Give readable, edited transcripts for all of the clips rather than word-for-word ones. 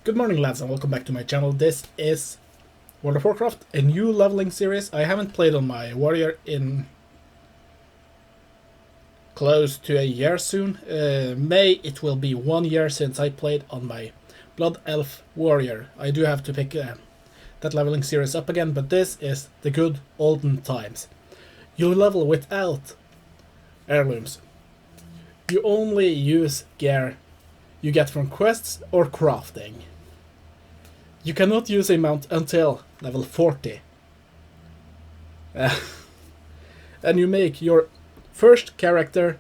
Good morning, lads, and welcome back to my channel. This is World of Warcraft, a new leveling series. I haven't played on my warrior in close to a year soon. May it will be 1 year since I played on my Blood Elf warrior. I do have to pick that leveling series up again, but this is the good olden times. You level without heirlooms. You only use gear you get from quests or crafting. You cannot use a mount until level 40. And you make your first character,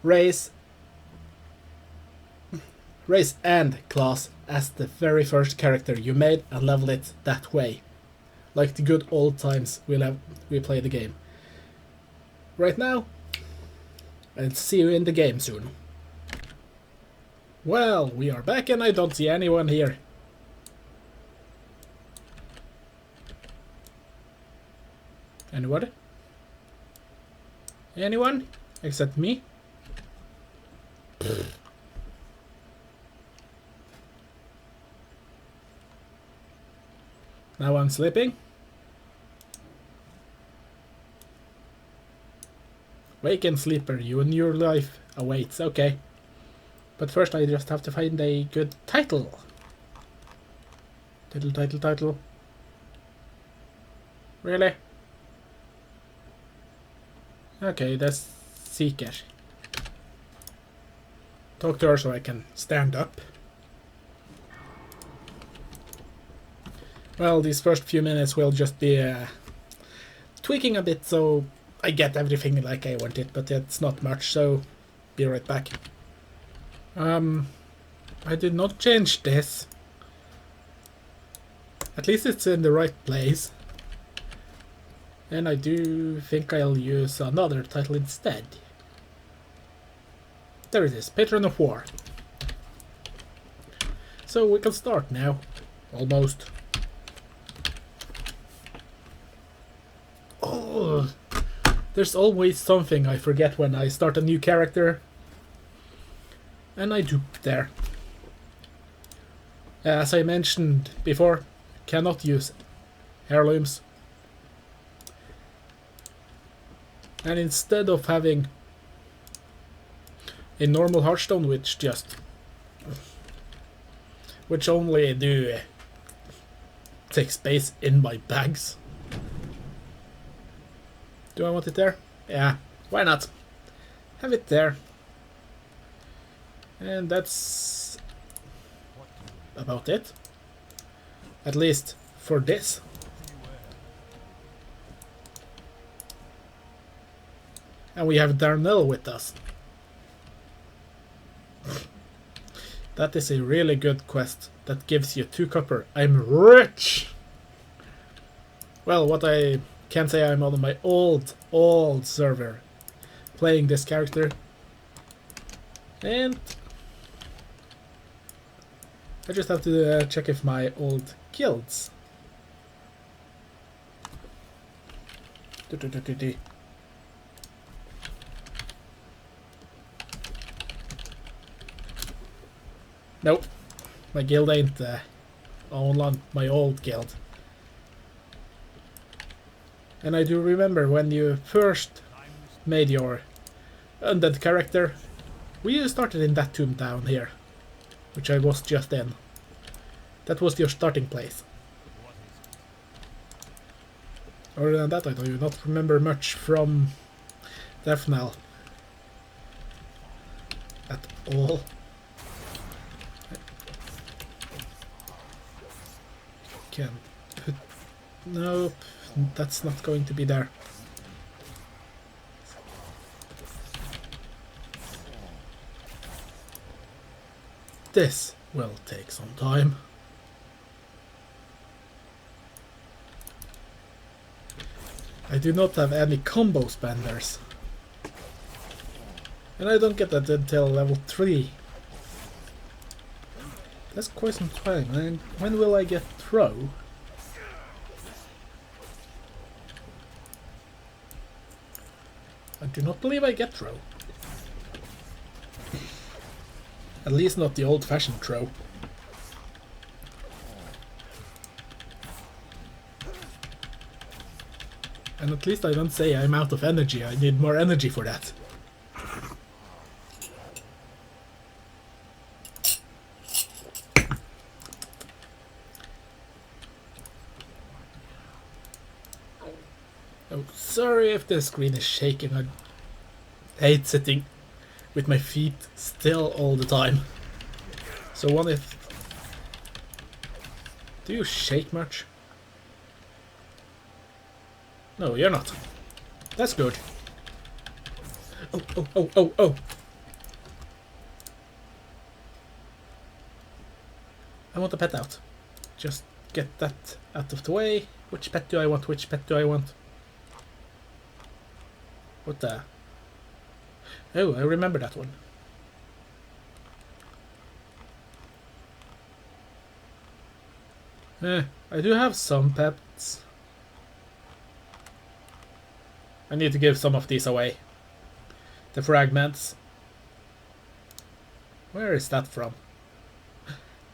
race and class as the very first character you made and level it that way. Like the good old times we play the game. Right now, I'll see you in the game soon. Well, we are back and I don't see anyone here. Anybody? Anyone? Except me? Now I'm sleeping. Wake and sleeper, you and your life awaits. Okay. But first I just have to find a good title. Title. Really? Okay, that's Seeker. Talk to her so I can stand up. Well, these first few minutes will just be tweaking a bit so I get everything like I want it, but it's not much, so be right back. I did not change this. At least it's in the right place. And I do think I'll use another title instead. There it is, Patron of War. So we can start now. Almost. Oh, there's always something I forget when I start a new character. And I do there. As I mentioned before, cannot use heirlooms. And instead of having a normal Hearthstone which only do take space in my bags. Do I want it there? Yeah, why not? Have it there. And that's about it. At least for this. And we have Darnell with us. That is a really good quest that gives you 2 copper. I'm rich! Well, what I can say, I'm on my old server playing this character. And I just have to check if my old guilds. Nope, my guild ain't on my old guild. And I do remember when you first made your undead character, we started in that tomb down here, which I was just in. That was your starting place. Other than that, I do not remember much from Deathknell at all. Can put... Nope, that's not going to be there. This will take some time. I do not have any combo spenders. And I don't get that until level 3. That's quite some time, and when will I get throw? I do not believe I get throw. At least not the old-fashioned throw. And at least I don't say I'm out of energy. I need more energy for that. Oh, sorry if the screen is shaking. I hate sitting with my feet still all the time. So one if... Do you shake much? No, you're not. That's good. Oh, oh, oh, oh, oh. I want a pet out. Just get that out of the way. Which pet do I want? Which pet do I want? What the... Oh, I remember that one. I do have some pets. I need to give some of these away. The fragments. Where is that from?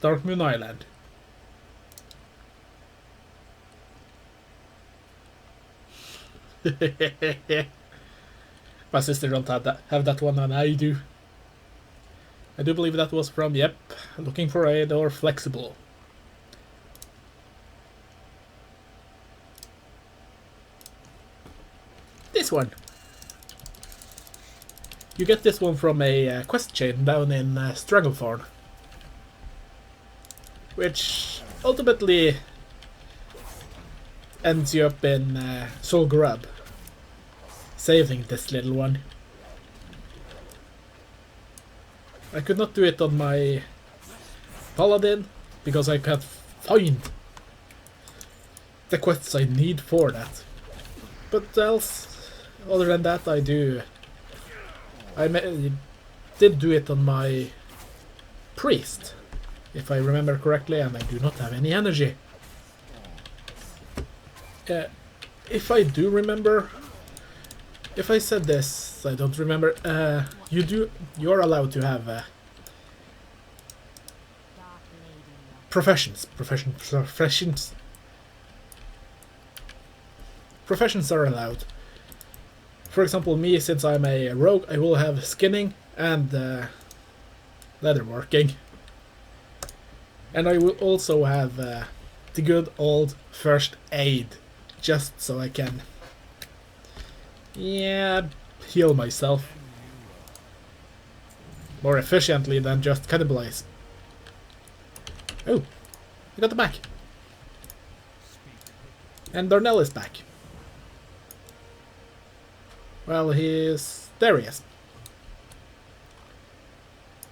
Dark Moon Island. My sister don't have that one, and I do. I do believe that was from, yep, Looking for Aid or Flexible. This one. You get this one from a quest chain down in Stranglethorn, which ultimately ends you up in Soul Grub, saving this little one. I could not do it on my Paladin because I can't find the quests I need for that. But else, other than that, I do. I did do it on my priest, if I remember correctly, and I do not have any energy. If I do remember, if I said this, I don't remember. You're allowed to have professions. Professions are allowed. For example, me, since I'm a rogue, I will have skinning and leatherworking. And I will also have the good old first aid, just so I can, yeah, heal myself more efficiently than just cannibalize. Oh, I got the back. And Darnell is back. Well, there he is.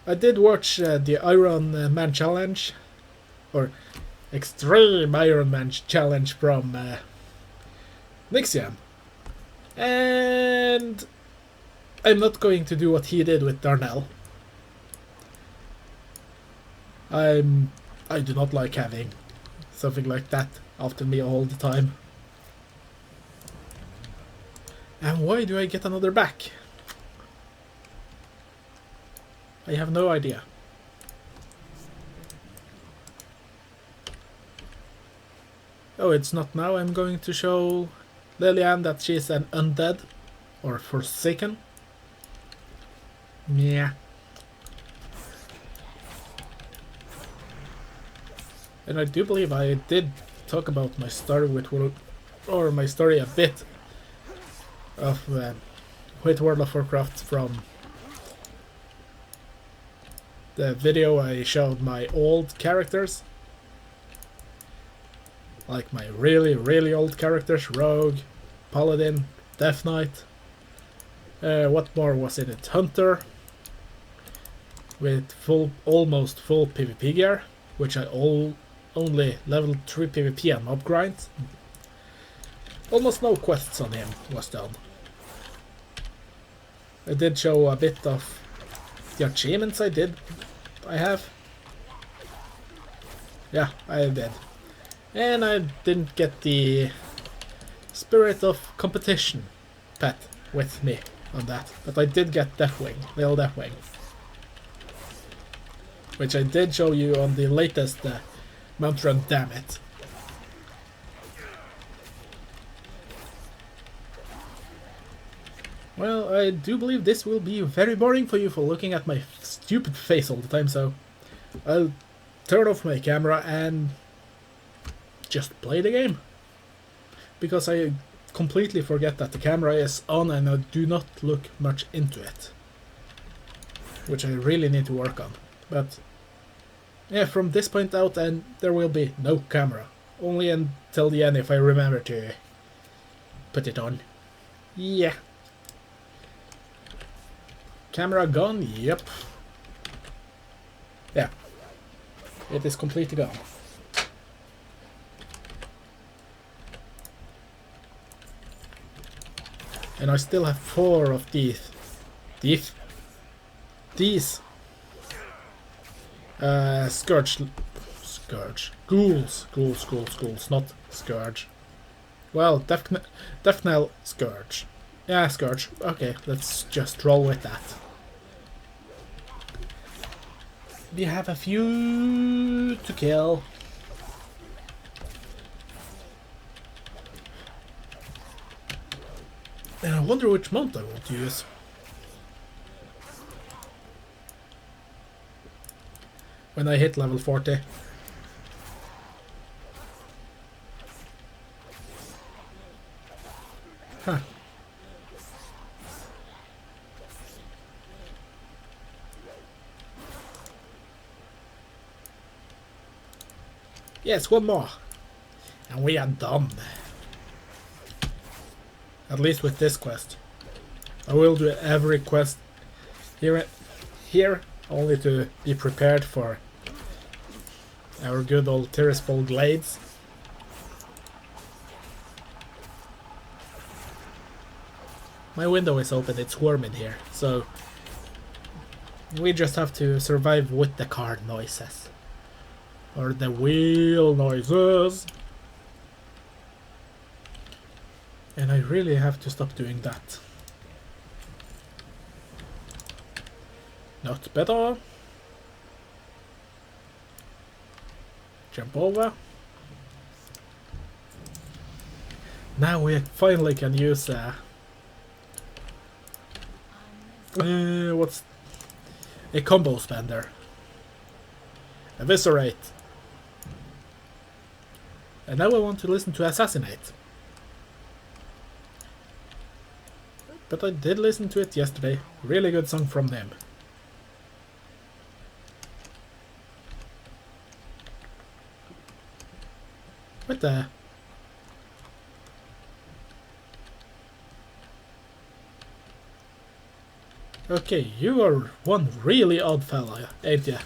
I did watch the Iron Man challenge, or Extreme Iron Man challenge from Nixiam, and I'm not going to do what he did with Darnell. I do not like having something like that after me all the time. And why do I get another back? I have no idea. Oh, it's not now. I'm going to show Lillian that she's an undead or forsaken. Yeah. And I do believe I did talk about my story my story a bit of with World of Warcraft from the video I showed my old characters, like my really old characters, Rogue, Paladin, Death Knight, what more was in it, Hunter, with almost full PvP gear, which I only leveled 3 PvP and mob grinds. Almost no quests on him was done. I did show a bit of the achievements I have. Yeah, I did. And I didn't get the Spirit of Competition pet with me on that. But I did get Deathwing, little Deathwing. Which I did show you on the latest Mount Run, damn it. Well, I do believe this will be very boring for you for looking at my stupid face all the time, so I'll turn off my camera and just play the game. Because I completely forget that the camera is on and I do not look much into it. Which I really need to work on. But yeah, from this point out and there will be no camera. Only until the end if I remember to put it on. Yeah. Camera gone? Yep. Yeah. It is completely gone. And I still have 4 of these. These. Scourge. Ghouls, not Scourge. Well, Death Scourge. Yeah, Scourge. Okay, let's just roll with that. We have a few to kill. And I wonder which mount I want to use. When I hit level 40. Huh. Yes, one more. And we are done. At least with this quest. I will do every quest here only to be prepared for our good old Tirisfal Glades. My window is open, it's warm in here, so we just have to survive with the car noises. Or the wheel noises. And I really have to stop doing that. Not better. Jump over. Now we finally can use what's a combo spender. Eviscerate. And now I want to listen to Assassinate. But I did listen to it yesterday. Really good song from them. What the? Okay, you are one really odd fella, ain't ya?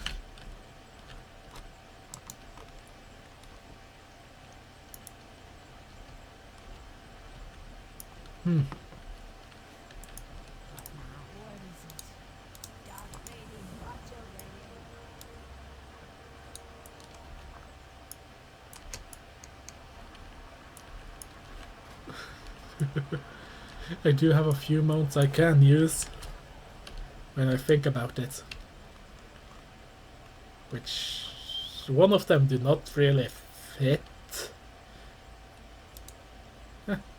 I do have a few mounts I can use when I think about it. Which one of them do not really fit.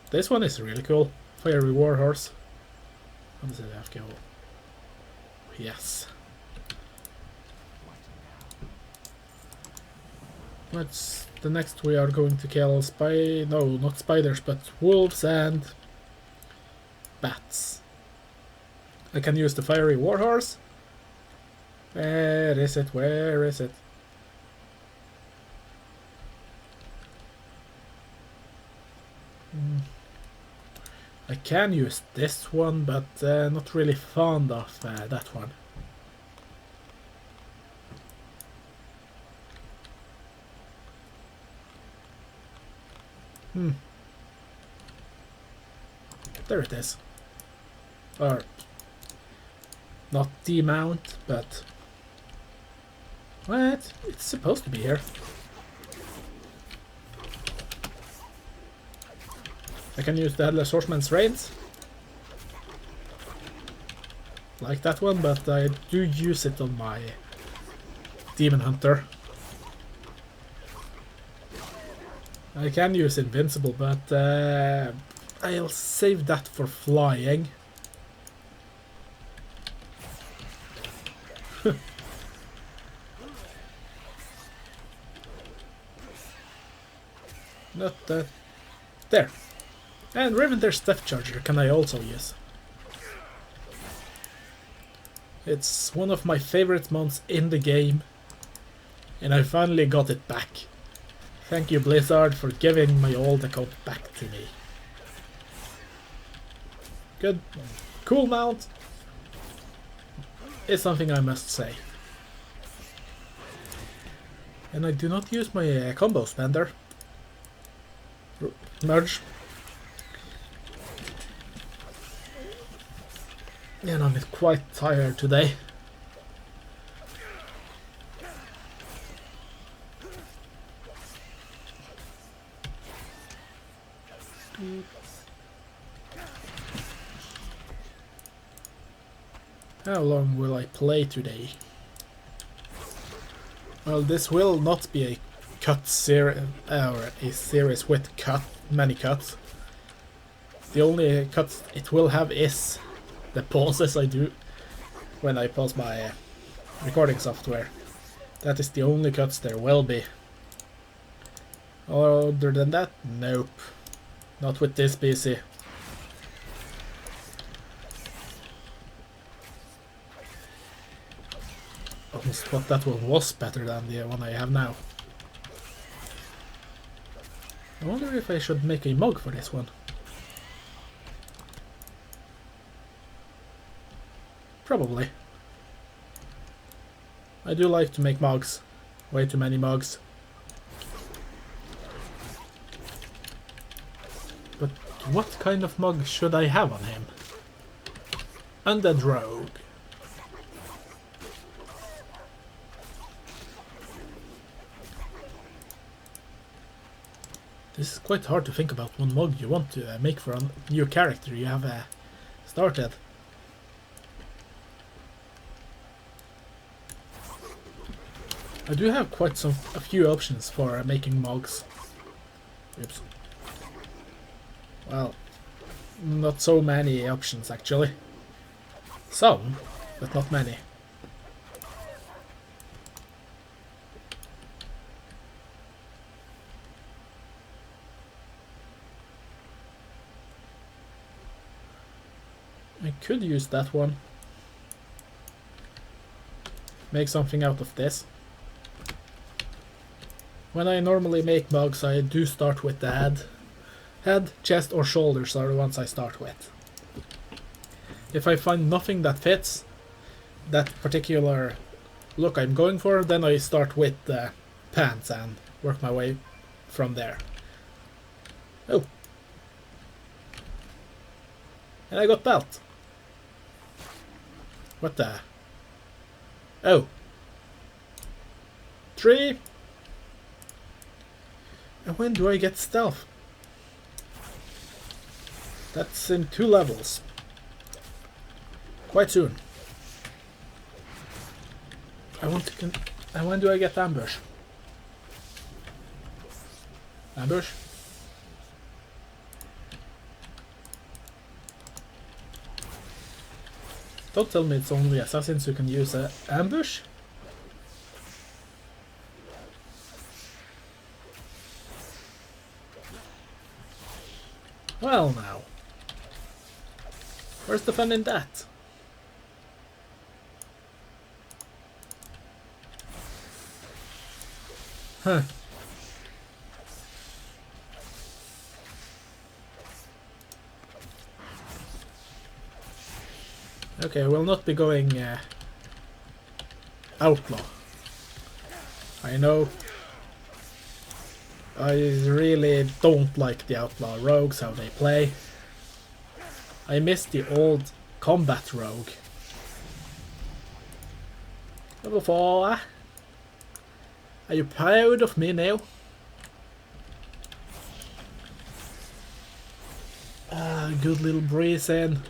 This one is really cool. Fiery Warhorse. What does it have to go? Yes. What's the next we are going to kill? No, not spiders, but wolves and bats. I can use the Fiery Warhorse. Where is it? Where is it? I can use this one, but not really fond of that one. There it is. Or not the mount, but what? It's supposed to be here. I can use the Headless Horseman's Reins. Like that one, but I do use it on my Demon Hunter. I can use Invincible, but I'll save that for flying. Not that. There. And Rivender's Step Charger can I also use. It's one of my favorite mounts in the game. And I finally got it back. Thank you, Blizzard, for giving my old account back to me. Good. Cool mount. It's something I must say. And I do not use my combo spender. Merge. And I'm quite tired today. How long will I play today? Well, this will not be a cut series, or a series with many cuts. The only cuts it will have is the pauses I do when I pause my recording software. That is the only cuts there will be. Other than that, nope. Not with this PC. Almost thought that one was better than the one I have now. I wonder if I should make a mug for this one. Probably. I do like to make mugs. Way too many mugs. But what kind of mug should I have on him? Undead Rogue. This is quite hard to think about one mug you want to make for a new character you have started. I do have quite a few options for making mugs. Oops. Well, not so many options actually. Some, but not many. I could use that one. Make something out of this. When I normally make mugs, I do start with the head. Head, chest or shoulders are the ones I start with. If I find nothing that fits that particular look I'm going for, then I start with the pants and work my way from there. Oh. And I got belt. What the? Oh. 3. And when do I get stealth? That's in 2 levels. Quite soon. And when do I get ambush? Ambush? Don't tell me it's only assassins who can use ambush. Well now. Where's the fun in that? Huh. Okay, we'll not be going outlaw. I know. I really don't like the outlaw rogues, how they play. I miss the old combat rogue. Level 4. Are you proud of me now? Ah, good little breeze in.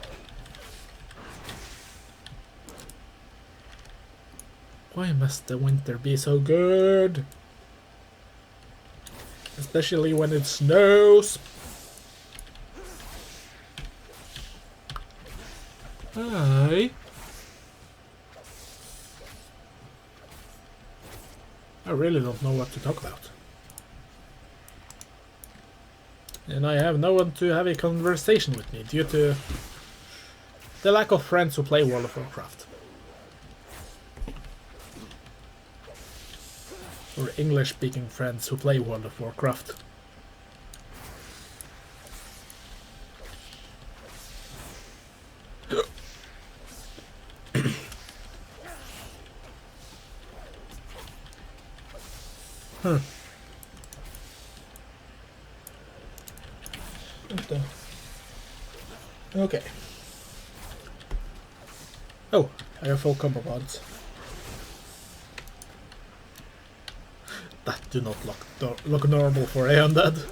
Why must the winter be so good? Especially when it snows. Hi. I really don't know what to talk about. And I have no one to have a conversation with me due to the lack of friends who play World of Warcraft. Or English-speaking friends who play World of Warcraft. Okay. Oh, I have full combo pods. That do not look normal for a undead.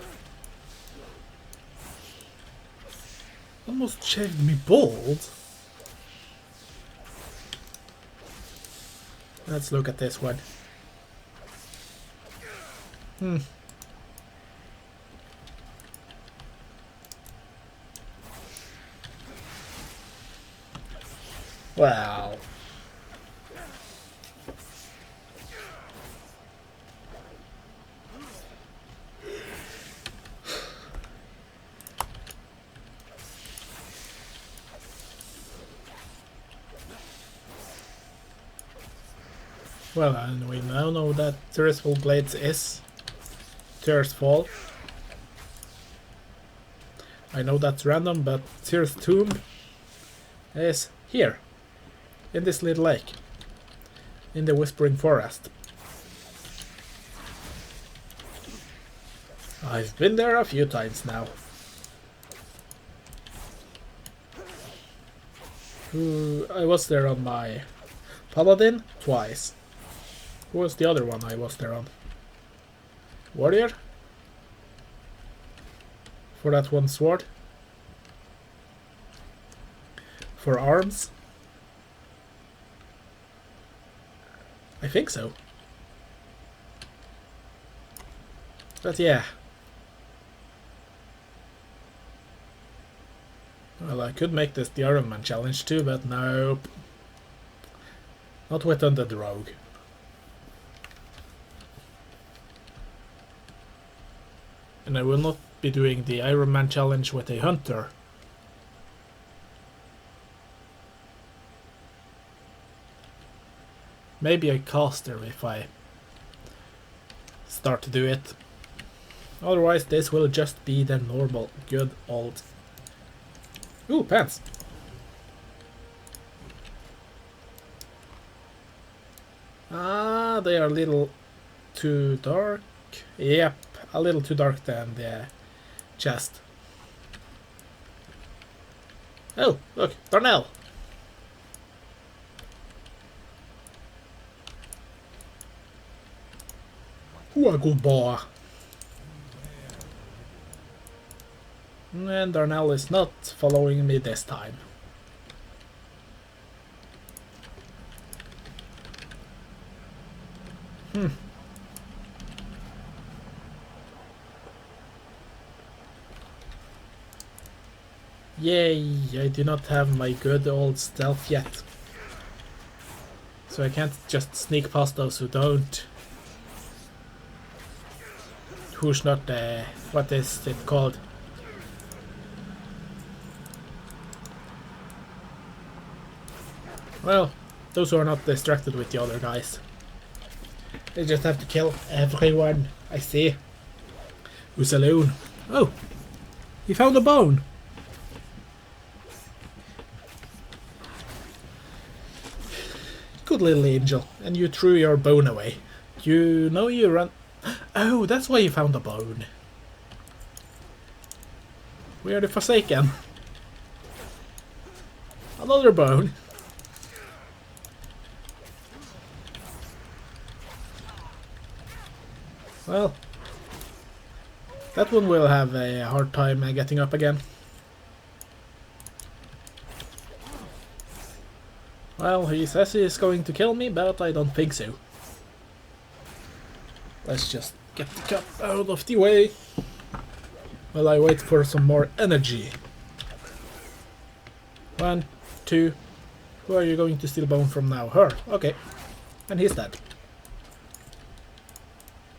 Almost shaved me bald. Let's look at this one. Wow. Well, and we now know that Tearful Blades is Tear's Fall. I know that's random, but Tear's Tomb is here, in this little lake, in the Whispering Forest. I've been there a few times now. I was there on my Paladin twice. Who was the other one I was there on? Warrior? For that one sword? For arms? I think so. But yeah. Well, I could make this the Iron Man challenge too, but nope. Not with Undead Rogue. And I will not be doing the Iron Man challenge with a Hunter. Maybe a caster if I start to do it. Otherwise this will just be the normal good old... Ooh, pants! Ah, they are a little too dark. Yep, a little too dark than the chest. Oh, look, Darnell! Ooh, a good boy. And Darnell is not following me this time. Yay, I do not have my good old stealth yet. So I can't just sneak past those who don't. Who's not, what is it called? Well, those who are not distracted with the other guys. They just have to kill everyone I see who's alone. Oh, he found a bone. Good little angel, and you threw your bone away. You know you run... Oh, that's why you found a bone. We are the Forsaken. Another bone. Well, that one will have a hard time getting up again. Well, he says he's going to kill me, but I don't think so. Let's just get the cup out of the way while I wait for some more energy. 1, 2. Who are you going to steal bone from now? Her. Okay. And he's dead.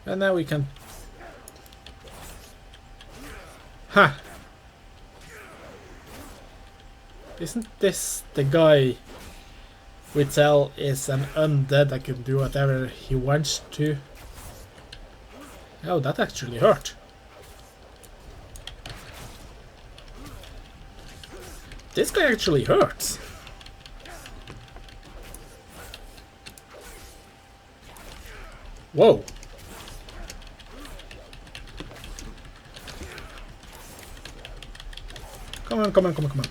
And now we can... Ha! Isn't this the guy we tell is an undead that can do whatever he wants to? Oh, that actually hurt. This guy actually hurts. Whoa. Come on, come on, come on, come on.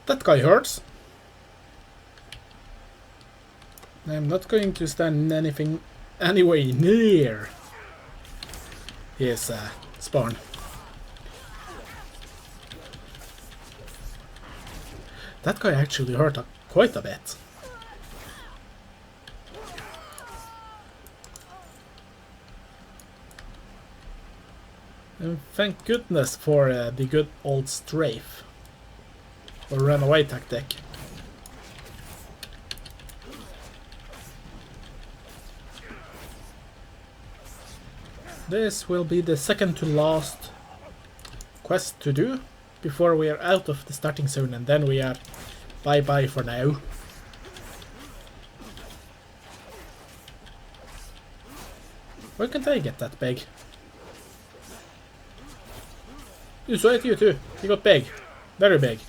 That guy hurts. I'm not going to stand anything anyway near his spawn. That guy actually hurt quite a bit. And thank goodness for the good old strafe or runaway tactic. This will be the second to last quest to do before we are out of the starting zone, and then we are bye-bye for now. Why can't I get that big? You saw it, you too. He got big. Very big.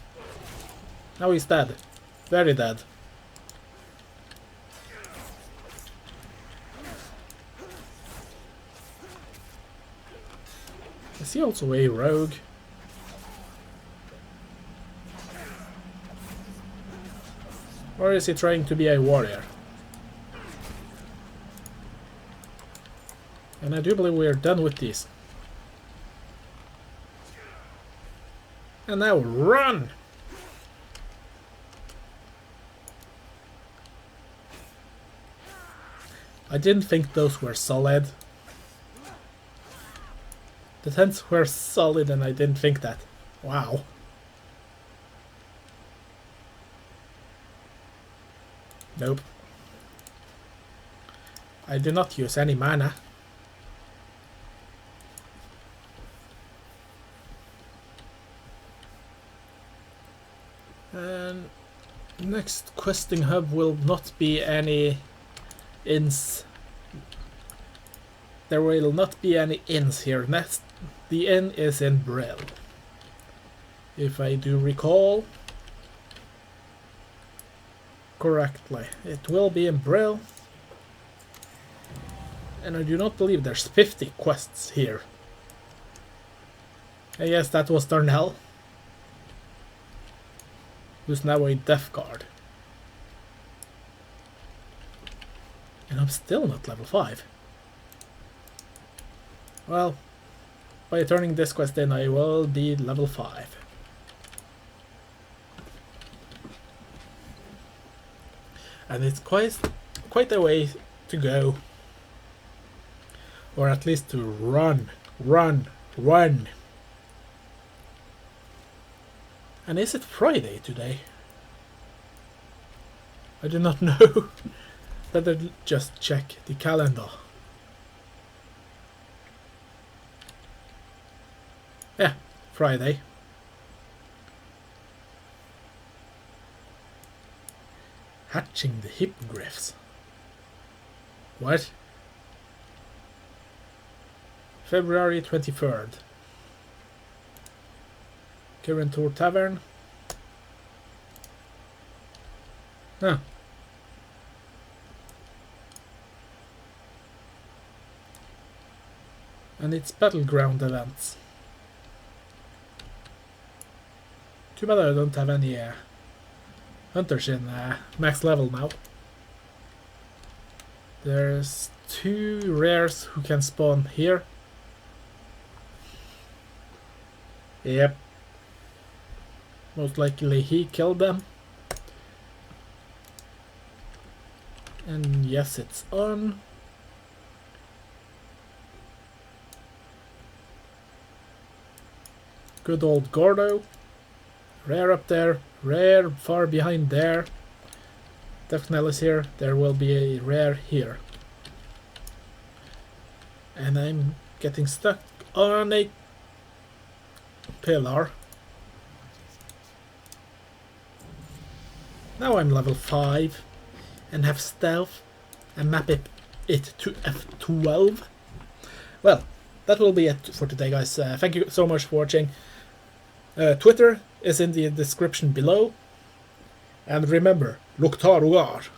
Now he's dead. Very dead. Is he also a rogue? Or is he trying to be a warrior? And I do believe we are done with these. And now run! I didn't think those were solid. The tents were solid and I didn't think that. Wow. Nope. I did not use any mana. And next questing hub will not be any inns. There will not be any inns here. Next, the inn is in Brill, if I do recall correctly. It will be in Brill, and I do not believe there's 50 quests here. And yes, that was Darnell, who's now a Death Guard. And I'm still not level 5. Well, by turning this quest in, I will be level 5. And it's quite a way to go. Or at least to run. And is it Friday today? I do not know. Better just check the calendar. Yeah, Friday. Hatching the hippogriffs. What? February 23rd. Current Tour Tavern. Huh. And it's battleground events. Too bad I don't have any hunters in max level now. There's 2 rares who can spawn here. Yep. Most likely he killed them. And yes, it's on. Good old Gordo. Rare up there. Rare far behind there. Death Knell is here. There will be a rare here. And I'm getting stuck on a pillar. Now I'm level 5 and have stealth and map it to F12. Well, that will be it for today, guys. Thank you so much for watching. Twitter is in the description below. And remember, Loktar Ugar.